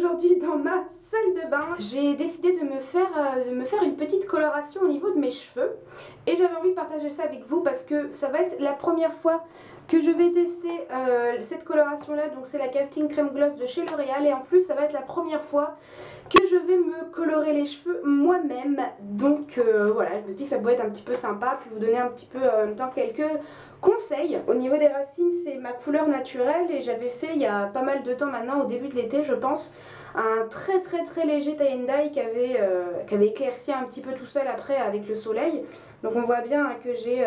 aujourd'hui dans ma salle de bain. J'ai décidé de me faire une petite coloration au niveau de mes cheveux. Et j'avais envie de partager ça avec vous parce que ça va être la première fois que je vais tester cette coloration là. Donc c'est la Casting Crème Gloss de chez L'Oréal. Et en plus ça va être la première fois que je vais me colorer les cheveux moi-même. Donc voilà, je me suis dit que ça pouvait être un petit peu sympa. Puis vous donner un petit peu en même temps quelques conseils. Au niveau des racines, c'est ma couleur naturelle et j'avais fait il y a pas mal de temps maintenant, au début de l'été je pense, un très léger tie and dye qui avait éclairci un petit peu tout seul après avec le soleil. Donc on voit bien que j'ai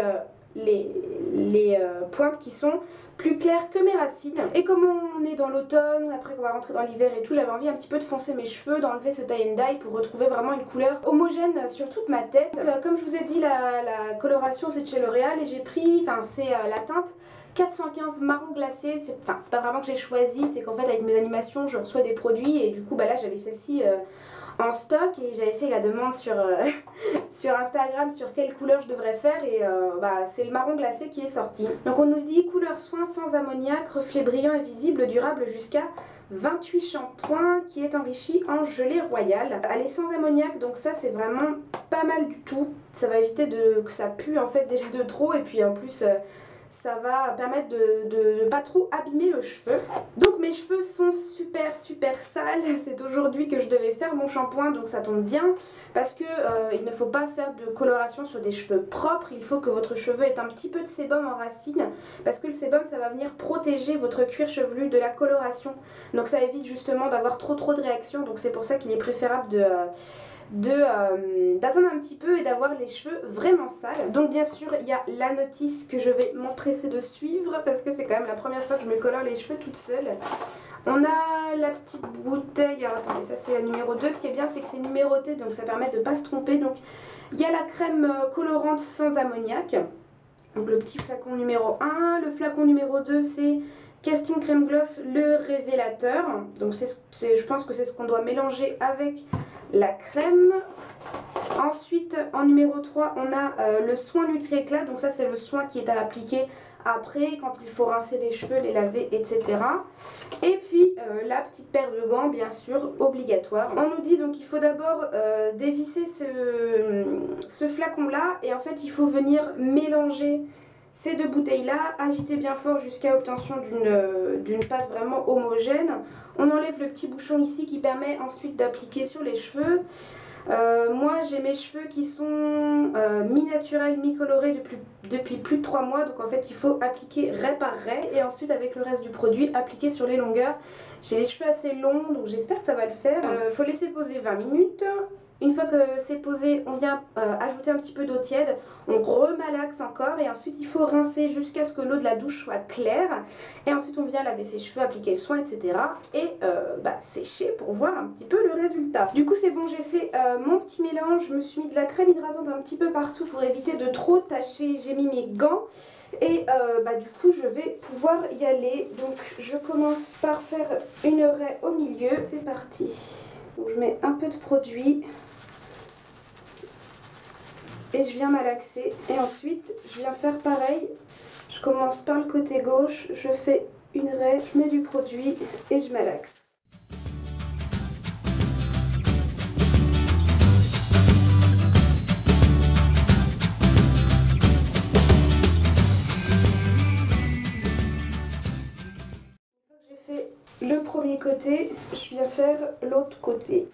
les pointes qui sont plus claires que mes racines. Et comme on est dans l'automne, après qu'on va rentrer dans l'hiver et tout, j'avais envie un petit peu de foncer mes cheveux, d'enlever ce tie and dye pour retrouver vraiment une couleur homogène sur toute ma tête. Comme je vous ai dit, la coloration c'est de chez L'Oréal et j'ai pris, enfin c'est la teinte 415 marron glacé. Enfin c'est pas vraiment que j'ai choisi, c'est qu'en fait avec mes animations je reçois des produits et du coup bah là j'avais celle-ci en stock et j'avais fait la demande sur, sur Instagram sur quelle couleur je devrais faire et bah, c'est le marron glacé qui est sorti. Donc on nous dit couleur soin sans ammoniac, reflet brillant et visible, durable jusqu'à 28 shampoings, qui est enrichi en gelée royale. Elle est sans ammoniac, donc ça c'est vraiment pas mal du tout. Ça va éviter que ça pue en fait déjà de trop et puis en plus ça va permettre de ne pas trop abîmer le cheveu. Donc mes cheveux sont super sales. C'est aujourd'hui que je devais faire mon shampoing, donc ça tombe bien parce que il ne faut pas faire de coloration sur des cheveux propres. Il faut que votre cheveu ait un petit peu de sébum en racine parce que le sébum ça va venir protéger votre cuir chevelu de la coloration. Donc ça évite justement d'avoir trop de réactions. Donc c'est pour ça qu'il est préférable d'attendre un petit peu et d'avoir les cheveux vraiment sales. Donc bien sûr il y a la notice que je vais m'empresser de suivre parce que c'est quand même la première fois que je me colore les cheveux toute seule. On a la petite bouteille, alors attendez, ça c'est la numéro 2, ce qui est bien c'est que c'est numéroté donc ça permet de ne pas se tromper. Donc il y a la crème colorante sans ammoniac, donc le petit flacon numéro 1, le flacon numéro 2 c'est Casting Crème Gloss le révélateur, donc je pense que c'est ce qu'on doit mélanger avec la crème. Ensuite en numéro 3 on a le soin Nutri-Éclat, donc ça c'est le soin qui est à appliquer après quand il faut rincer les cheveux, les laver, etc. Et puis la petite paire de gants bien sûr obligatoire. On nous dit donc qu'il faut d'abord dévisser ce flacon là et en fait il faut venir mélanger ces deux bouteilles là, agiter bien fort jusqu'à obtention d'une pâte vraiment homogène. On enlève le petit bouchon ici qui permet ensuite d'appliquer sur les cheveux. Moi j'ai mes cheveux qui sont mi-naturels, mi-colorés depuis plus de 3 mois. Donc en fait il faut appliquer raie par raie et ensuite avec le reste du produit appliquer sur les longueurs. J'ai les cheveux assez longs donc j'espère que ça va le faire. Faut laisser poser 20 minutes. Une fois que c'est posé, on vient ajouter un petit peu d'eau tiède, on remalaxe encore et ensuite il faut rincer jusqu'à ce que l'eau de la douche soit claire. Et ensuite on vient laver ses cheveux, appliquer le soin, etc. Et sécher pour voir un petit peu le résultat. Du coup c'est bon, j'ai fait mon petit mélange, je me suis mis de la crème hydratante un petit peu partout pour éviter de trop tacher. J'ai mis mes gants et du coup je vais pouvoir y aller. Donc je commence par faire une raie au milieu, c'est parti. Donc je mets un peu de produit et je viens malaxer et ensuite je viens faire pareil. Je commence par le côté gauche, je fais une raie, je mets du produit et je malaxe. J'ai fait le premier côté, je viens faire l'autre côté.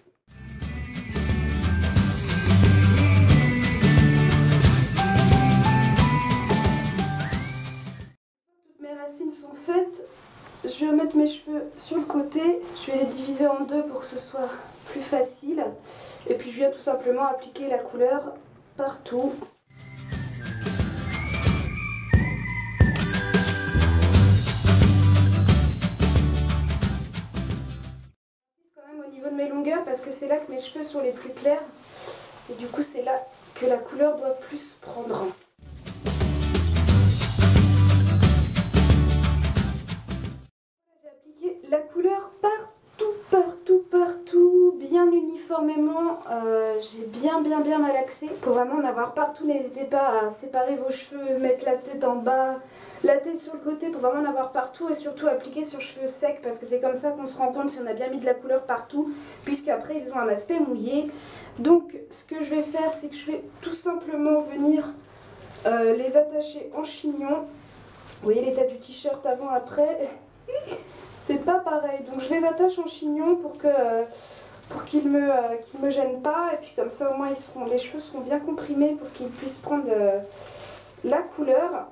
Toutes mes racines sont faites, je vais mettre mes cheveux sur le côté, je vais les diviser en deux pour que ce soit plus facile. Et puis je viens tout simplement appliquer la couleur partout. Au niveau de mes longueurs parce que c'est là que mes cheveux sont les plus clairs et du coup c'est là que la couleur doit plus prendre. J'ai appliqué la couleur partout, bien uniforme. uniformément, j'ai bien malaxé. Pour vraiment en avoir partout, n'hésitez pas à séparer vos cheveux, mettre la tête en bas, la tête sur le côté pour vraiment en avoir partout et surtout appliquer sur cheveux secs parce que c'est comme ça qu'on se rend compte si on a bien mis de la couleur partout puisqu'après ils ont un aspect mouillé. Donc ce que je vais faire, c'est que je vais tout simplement venir les attacher en chignon. Vous voyez l'état du t-shirt avant-après. C'est pas pareil, donc je les attache en chignon pour qu'ils me gênent pas et puis comme ça au moins les cheveux seront bien comprimés pour qu'ils puissent prendre la couleur.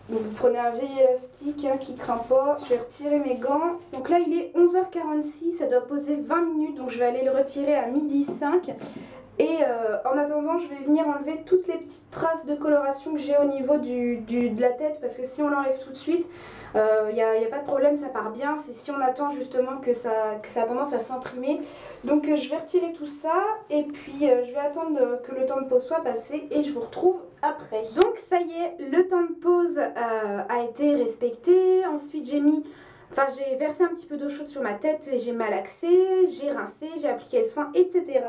Donc vous prenez un vieil élastique qui craint pas. Je vais retirer mes gants. Donc là il est 11h46, ça doit poser 20 minutes donc je vais aller le retirer à 12h05. Et en attendant, je vais venir enlever toutes les petites traces de coloration que j'ai au niveau de la tête parce que si on l'enlève tout de suite, il n'y a pas de problème, ça part bien. C'est si on attend justement que ça a tendance à s'imprimer. Donc je vais retirer tout ça et puis je vais attendre que le temps de pause soit passé et je vous retrouve après. Donc ça y est, le temps de pause a été respecté. Ensuite j'ai versé un petit peu d'eau chaude sur ma tête et j'ai malaxé, j'ai rincé, j'ai appliqué le soin, etc.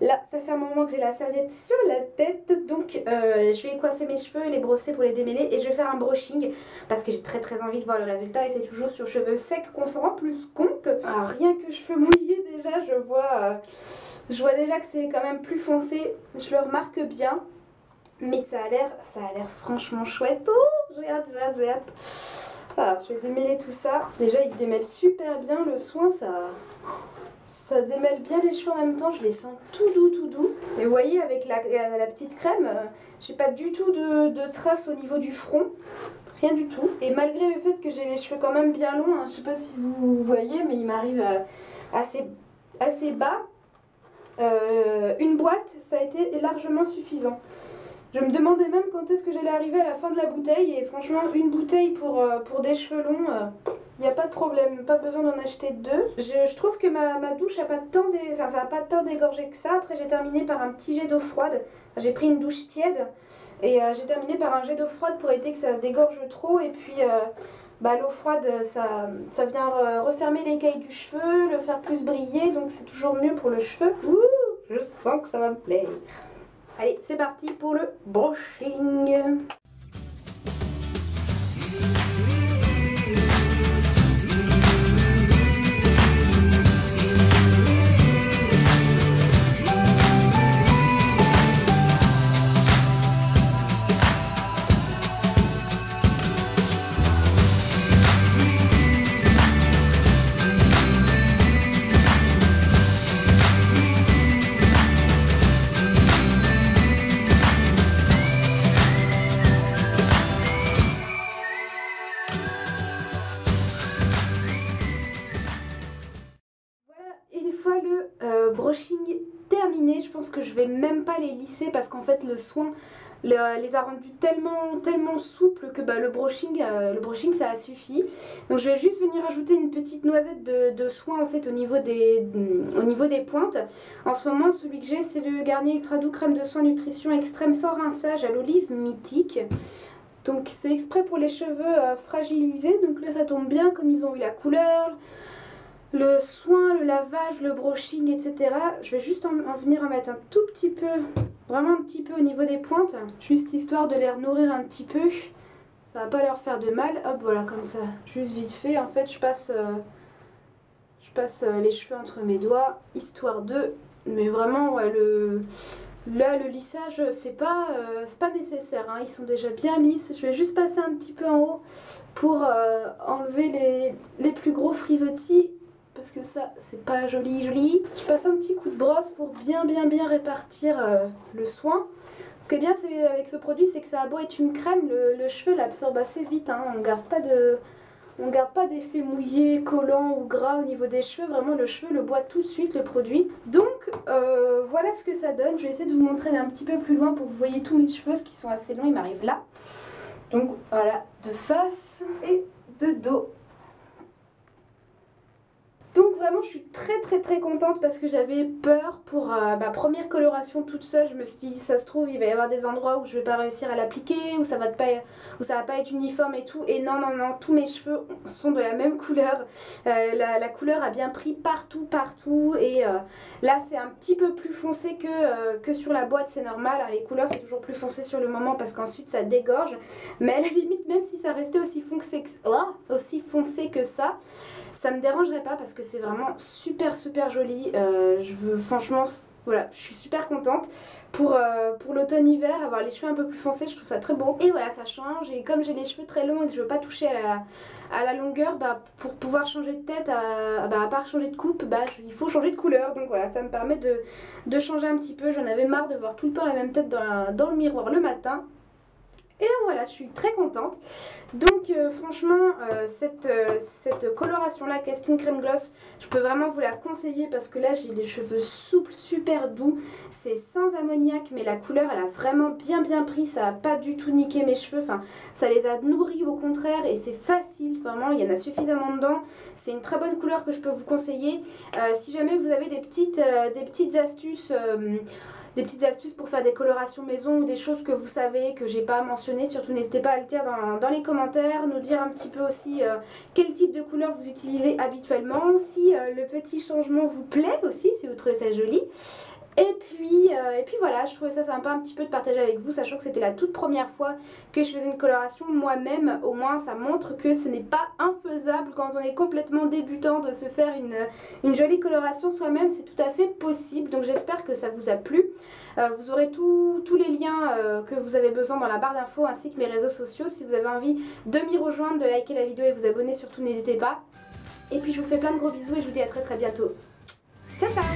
Là, ça fait un moment que j'ai la serviette sur la tête, donc je vais coiffer mes cheveux, les brosser pour les démêler et je vais faire un brushing parce que j'ai très envie de voir le résultat et c'est toujours sur cheveux secs qu'on s'en rend plus compte. Alors, rien que cheveux mouillés déjà, je vois déjà que c'est quand même plus foncé, je le remarque bien, mais ça a l'air franchement chouette. Oh, j'ai hâte. Alors, je vais démêler tout ça. Déjà, il se démêle super bien. Le soin, ça démêle bien les cheveux en même temps. Je les sens tout doux. Et vous voyez, avec la petite crème, j'ai pas du tout de traces au niveau du front. Rien du tout. Et malgré le fait que j'ai les cheveux quand même bien longs, je sais pas si vous voyez, mais il m'arrive assez bas. Une boîte, ça a été largement suffisant. Je me demandais même quand est-ce que j'allais arriver à la fin de la bouteille et franchement une bouteille pour des cheveux longs, il n'y a pas de problème, pas besoin d'en acheter deux. Je trouve que ma douche n'a pas tant dégorgé que ça. Après j'ai terminé par un petit jet d'eau froide, j'ai pris une douche tiède et j'ai terminé par un jet d'eau froide pour éviter que ça dégorge trop et puis l'eau froide ça vient refermer l'écaille du cheveu, le faire plus briller donc c'est toujours mieux pour le cheveu. Ouh, je sens que ça va me plaire. Allez, c'est parti pour le brushing. Brushing terminé, je pense que je vais même pas les lisser parce qu'en fait le soin les a rendus tellement souples que le brushing ça a suffi. Donc je vais juste venir ajouter une petite noisette de soin en fait au niveau des pointes. En ce moment celui que j'ai c'est le Garnier Ultra Doux Crème de Soin Nutrition Extrême sans rinçage à l'olive mythique. Donc c'est exprès pour les cheveux fragilisés, donc là ça tombe bien comme ils ont eu la couleur, le soin, le lavage, le brushing, etc. Je vais juste en venir en mettre un tout petit peu, vraiment un petit peu au niveau des pointes, juste histoire de les nourrir un petit peu. Ça va pas leur faire de mal. Hop, voilà, comme ça, juste vite fait. En fait, je passe les cheveux entre mes doigts, histoire de... Mais vraiment, ouais, là, le lissage, c'est pas nécessaire, hein. Ils sont déjà bien lisses. Je vais juste passer un petit peu en haut pour enlever les plus gros frisottis. Parce que ça, c'est pas joli. Je passe un petit coup de brosse pour bien répartir le soin. Ce qui est bien avec ce produit, c'est que ça a beau être une crème, le cheveu l'absorbe assez vite, hein. On garde pas d'effet mouillé, collant ou gras au niveau des cheveux. Vraiment, le cheveu le boit tout de suite, le produit. Donc, voilà ce que ça donne. Je vais essayer de vous montrer un petit peu plus loin pour que vous voyez tous mes cheveux, ce qui sont assez longs, ils m'arrivent là. Donc, voilà, de face et de dos. Donc vraiment je suis très contente parce que j'avais peur pour ma première coloration toute seule. Je me suis dit ça se trouve il va y avoir des endroits où je vais pas réussir à l'appliquer, où ça va pas être uniforme et tout. Et non, tous mes cheveux sont de la même couleur. La couleur a bien pris partout et là c'est un petit peu plus foncé que sur la boîte, c'est normal. Les couleurs c'est toujours plus foncé sur le moment parce qu'ensuite ça dégorge. Mais à la limite, même si ça restait aussi foncé que ça me dérangerait pas parce que c'est vraiment super joli. Franchement, voilà, je suis super contente pour l'automne-hiver, avoir les cheveux un peu plus foncés, je trouve ça très beau. Et voilà, ça change, et comme j'ai les cheveux très longs et que je veux pas toucher à la longueur, pour pouvoir changer de tête, à part changer de coupe, il faut changer de couleur. Donc voilà, ça me permet de changer un petit peu. J'en avais marre de voir tout le temps la même tête dans le miroir le matin. Et voilà, je suis très contente. Donc franchement, cette coloration là, Casting Crème Gloss, je peux vraiment vous la conseiller parce que là j'ai les cheveux souples, super doux. C'est sans ammoniac mais la couleur elle a vraiment bien pris, ça a pas du tout niqué mes cheveux. Enfin, ça les a nourris au contraire et c'est facile, vraiment il y en a suffisamment dedans. C'est une très bonne couleur que je peux vous conseiller. Si jamais vous avez des petites astuces... des petites astuces pour faire des colorations maison ou des choses que vous savez que j'ai pas mentionné, surtout n'hésitez pas à le dire dans les commentaires, nous dire un petit peu aussi quel type de couleur vous utilisez habituellement, si le petit changement vous plaît aussi, si vous trouvez ça joli. Et puis voilà, je trouvais ça sympa un petit peu de partager avec vous, sachant que c'était la toute première fois que je faisais une coloration moi-même. Au moins ça montre que ce n'est pas infaisable quand on est complètement débutant de se faire une jolie coloration soi-même, c'est tout à fait possible. Donc j'espère que ça vous a plu. Vous aurez tous les liens que vous avez besoin dans la barre d'infos ainsi que mes réseaux sociaux. Si vous avez envie de m'y rejoindre, de liker la vidéo et vous abonner surtout, n'hésitez pas. Et puis je vous fais plein de gros bisous et je vous dis à très bientôt. Ciao ciao.